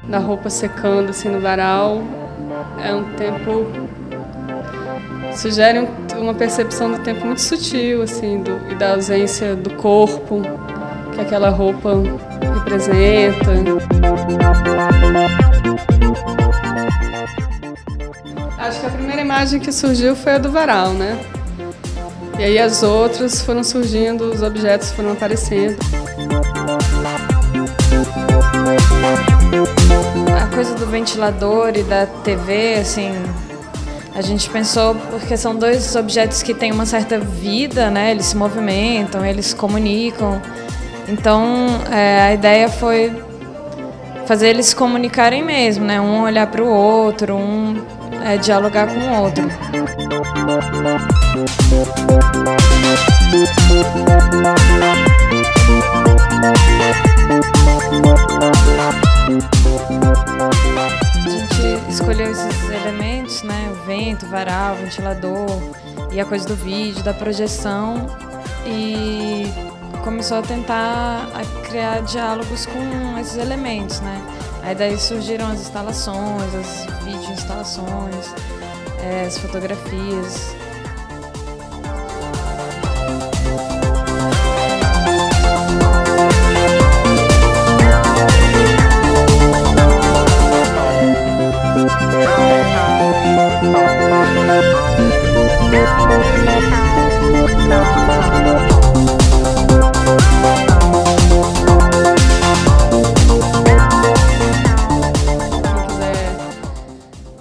Da roupa secando assim no varal, é um tempo, sugere uma percepção do tempo muito sutil assim, e da ausência do corpo que aquela roupa representa. Acho que a primeira imagem que surgiu foi a do varal, né? E aí as outras foram surgindo, os objetos foram aparecendo. A coisa do ventilador e da TV, assim, a gente pensou porque são dois objetos que têm uma certa vida, né? Eles se movimentam, eles se comunicam. Então, a ideia foi fazer eles se comunicarem mesmo, né? Um olhar para o outro, dialogar com o outro. A gente escolheu esses elementos, né? O vento, o varal, o ventilador e a coisa do vídeo, da projeção, e começou a tentar criar diálogos com esses elementos, né? Aí daí surgiram as instalações, as videoinstalações, as fotografias.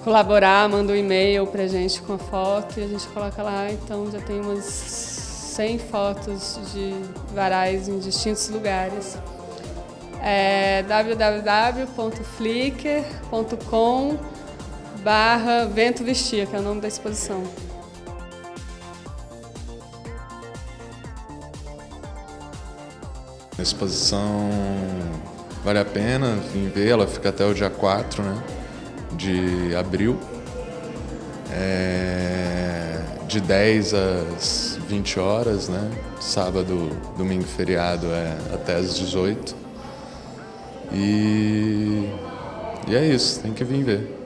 Colaborar, manda um e-mail pra gente com a foto e a gente coloca lá. Então já tem umas 100 fotos de varais em distintos lugares. www.flickr.com/Vento Vestia, que é o nome da exposição. A exposição vale a pena vir ver, ela fica até o dia 4, né, de abril, de 10 às 20 horas, né, sábado, domingo, feriado até às 18. E é isso, tem que vir ver.